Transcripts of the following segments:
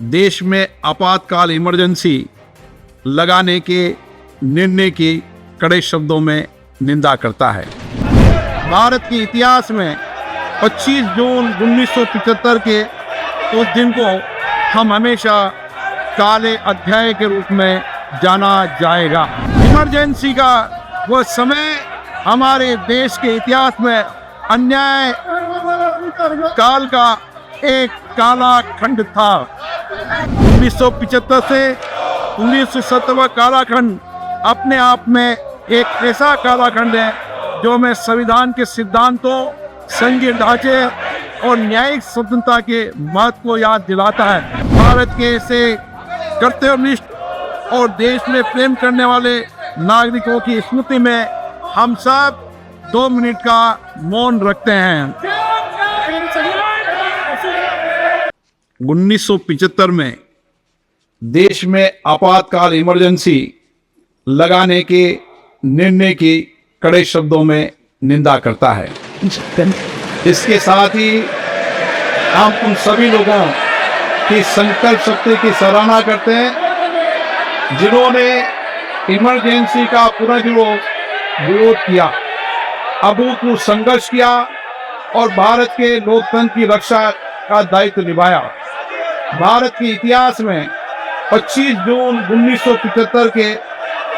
देश में आपातकाल इमरजेंसी लगाने के निर्णय की कड़े शब्दों में निंदा करता है। भारत के इतिहास में 25 जून 1975 के उस दिन को हम हमेशा काले अध्याय के रूप में जाना जाएगा। इमरजेंसी का वो समय हमारे देश के इतिहास में अन्याय काल का एक काला खंड था। 1975 से 1970 कालाखंड अपने आप में एक ऐसा कालाखंड है जो हमें संविधान के सिद्धांतों, संघीय ढांचे और न्यायिक स्वतंत्रता के महत्व को याद दिलाता है। भारत के ऐसे कर्तव्यनिष्ठ और देश में प्रेम करने वाले नागरिकों की स्मृति में हम सब 2 मिनट का मौन रखते हैं। 1975 में देश में आपातकाल इमरजेंसी लगाने के निर्णय की कड़े शब्दों में निंदा करता है। इसके साथ ही हम उन सभी लोगों की संकल्प शक्ति की सराहना करते हैं जिन्होंने इमरजेंसी का विरोध किया, अभूतपूर्व संघर्ष किया और भारत के लोकतंत्र की रक्षा का दायित्व निभाया। भारत के इतिहास में 25 जून 1975 के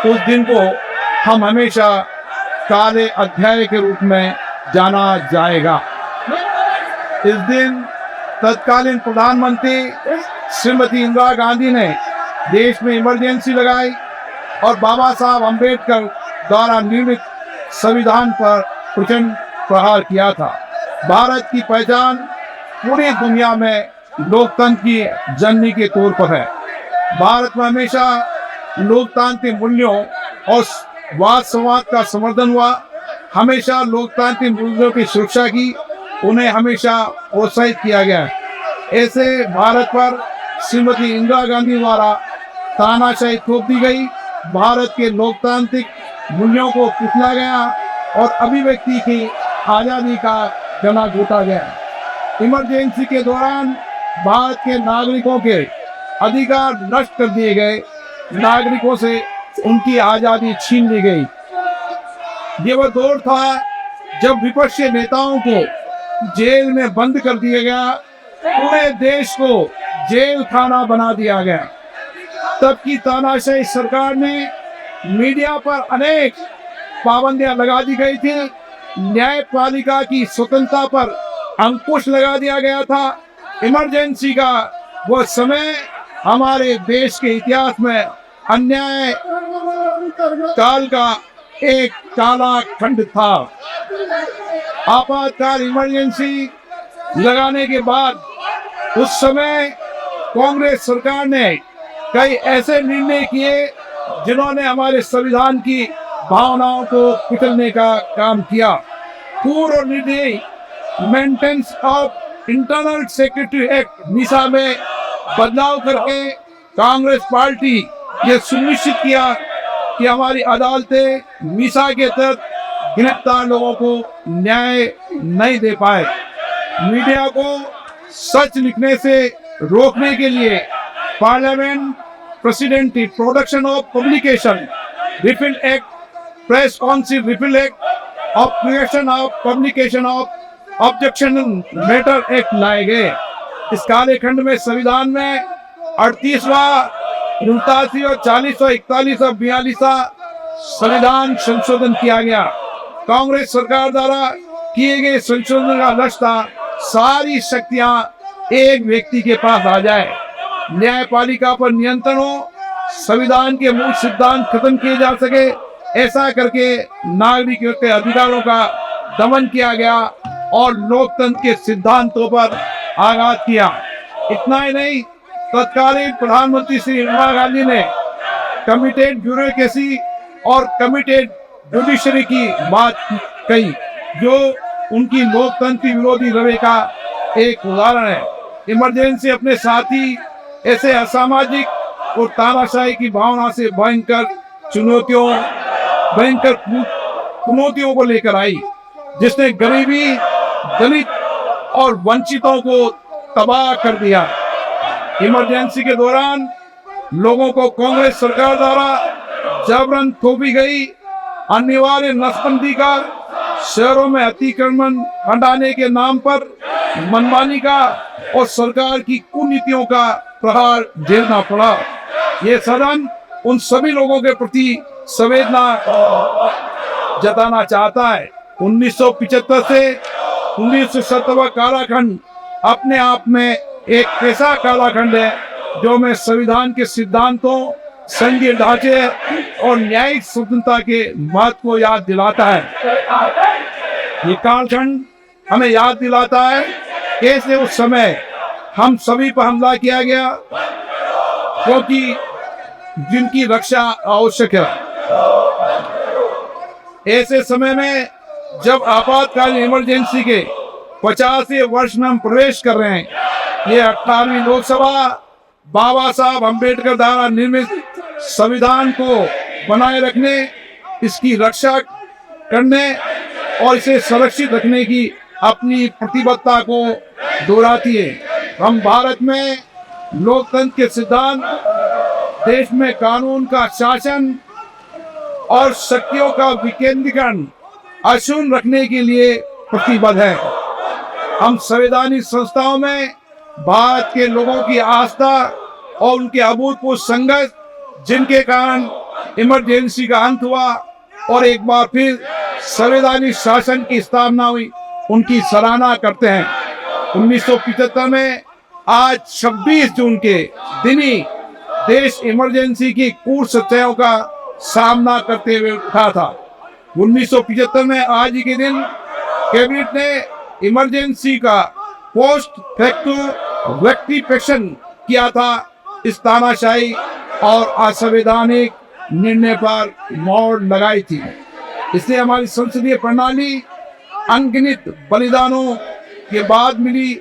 उस दिन को हम हमेशा काले अध्याय के रूप में जाना जाएगा। इस दिन तत्कालीन प्रधानमंत्री श्रीमती इंदिरा गांधी ने देश में इमरजेंसी लगाई और बाबा साहब अम्बेडकर द्वारा निर्मित संविधान पर प्रचंड प्रहार किया था। भारत की पहचान पूरी दुनिया में लोकतंत्र की जननी के तौर पर है। भारत में हमेशा लोकतांत्रिक मूल्यों और वाद संवाद का समर्थन हुआ, हमेशा लोकतांत्रिक मूल्यों की सुरक्षा की, उन्हें हमेशा प्रोत्साहित किया गया। ऐसे भारत पर श्रीमती इंदिरा गांधी द्वारा तानाशाही थोप दी गई, भारत के लोकतांत्रिक मूल्यों को कुचला गया और अभिव्यक्ति की आज़ादी का गला घोटा गया। इमरजेंसी के दौरान भारत के नागरिकों के अधिकार नष्ट कर दिए गए, नागरिकों से उनकी आज़ादी छीन ली गई। ये वह दौर था जब विपक्षी नेताओं को जेल में बंद कर दिया गया, पूरे देश को जेल खाना बना दिया गया। तब की तानाशाही सरकार ने मीडिया पर अनेक पाबंदियां लगा दी गई थी, न्यायपालिका की स्वतंत्रता पर अंकुश लगा दिया गया था। इमरजेंसी का वो समय हमारे देश के इतिहास में अन्याय काल का एक काला खंड था। आपातकाल इमरजेंसी लगाने के बाद उस समय कांग्रेस सरकार ने कई ऐसे निर्णय किए जिन्होंने हमारे संविधान की भावनाओं को कुचलने का काम किया। पूर्व निर्णय maintenance of internal security act Misa में बदलाव करके कांग्रेस पार्टी ये सुनिश्चित किया कि हमारी अदालतें मीसा के तहत गिरफ्तार लोगों को न्याय नहीं दे पाए। मीडिया को सच लिखने से रोकने के लिए parliament president production of publication refill act, press council refill act of creation of publication of objection matter act लाए गए। इस काले खंड में संविधान में 38वां, 39 और 40 और 41 और 42 संविधान संशोधन किया गया। कांग्रेस सरकार द्वारा किए गए संशोधन का लक्ष्य था सारी शक्तियां एक व्यक्ति के पास आ जाए, न्यायपालिका पर नियंत्रण हो, संविधान के मूल सिद्धांत खत्म किए जा सके। ऐसा करके नागरिकों के अधिकारों का दमन किया गया और लोकतंत्र के सिद्धांतों पर आघात किया। इतना ही नहीं, तत्कालीन प्रधानमंत्री श्री इंदिरा गांधी ने कमिटेड ब्यूरोक्रेसी और कमिटेड जुडिशरी की बात कही, जो उनकी लोकतंत्र विरोधी रवैये का एक उदाहरण है। इमरजेंसी अपने साथ ही ऐसे असामाजिक और तानाशाही की भावना से भयंकर चुनौतियों को लेकर आई, जिसने गरीबी, दलित और वंचितों को तबाह कर दिया। इमरजेंसी के दौरान लोगों को कांग्रेस सरकार द्वारा जबरन थोपी गई अनिवार्य नसबंदी का, शहरों में अतिक्रमण हटाने के नाम पर मनमानी का और सरकार की कुनीतियों का प्रहार झेलना पड़ा। ये सदन उन सभी लोगों के प्रति संवेदना जताना चाहता है। 1975 से 1970 काराखंड अपने आप में एक ऐसा काराखंड है जो में संविधान के सिद्धांतों, संघीय ढांचे और न्यायिक स्वतंत्रता के महत्व को याद दिलाता है। ये कालखंड हमें याद दिलाता है कैसे उस समय हम सभी पर हमला किया गया, क्योंकि जिनकी रक्षा आवश्यक है। ऐसे समय में जब आपातकालीन इमरजेंसी के 50वें वर्ष में हम प्रवेश कर रहे हैं, ये 18वीं लोकसभा बाबा साहब अम्बेडकर द्वारा निर्मित संविधान को बनाए रखने, इसकी रक्षा करने और इसे सुरक्षित रखने की अपनी प्रतिबद्धता को दोहराती है। हम भारत में लोकतंत्र के सिद्धांत, देश में कानून का शासन और शक्तियों का विकेंद्रीकरण अक्षुण्ण रखने के लिए प्रतिबद्ध है। हम संवैधानिक संस्थाओं में भारत के लोगों की आस्था और उनके अभूतपूर्व संघर्ष, जिनके कारण इमरजेंसी का अंत हुआ और एक बार फिर संवैधानिक शासन की स्थापना हुई, उनकी सराहना करते हैं। 1975 में आज 26 जून के दिन ही देश इमरजेंसी की कूट सत्याओं का सामना करते हुए उठा था। 1975 में आज ही के दिन कैबिनेट ने इमरजेंसी का पोस्ट फैक्टो रेक्टिफिकेशन किया था। इस तानाशाही और असंवैधानिक निर्णय पर मोहर लगाई थी। इससे हमारी संसदीय प्रणाली अनगिनत बलिदानों के बाद मिली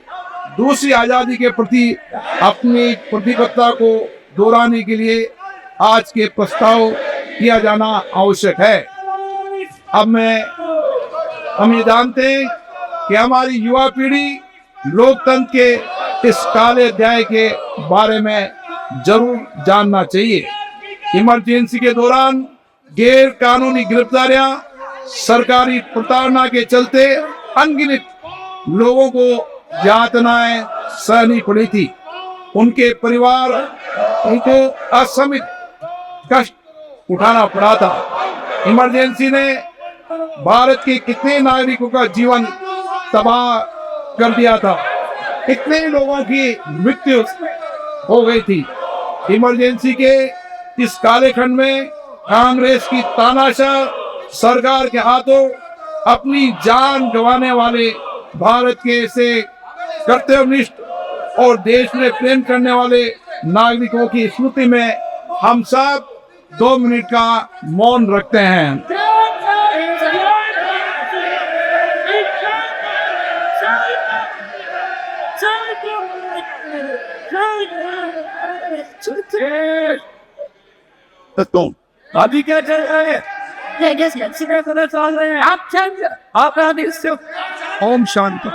दूसरी आजादी के प्रति अपनी प्रतिबद्धता को दोहराने के लिए आज के प्रस्ताव किया जाना आवश्यक है। अब हम ये जानते हैं कि हमारी युवा पीढ़ी लोकतंत्र के इस काले अध्याय के बारे में जरूर जानना चाहिए। इमरजेंसी के दौरान गैर कानूनी गिरफ्तारियां, सरकारी प्रताड़ना के चलते अनगिनत लोगों को यातनाएं सहनी पड़ी थी। उनके परिवार उनको असमित कष्ट उठाना पड़ा था। इमरजेंसी ने भारत के कितने नागरिकों का जीवन तबाह कर दिया था, कितने लोगों की मृत्यु हो गई थी। इमरजेंसी के इस कालखंड में कांग्रेस की तानाशाह सरकार के हाथों अपनी जान गंवाने वाले भारत के ऐसे कर्तव्यनिष्ठ और देश में प्रेम करने वाले नागरिकों की स्मृति में हम सब 2 मिनट का मौन रखते हैं। अभी क्या चल रहा है? आप ओम शांति।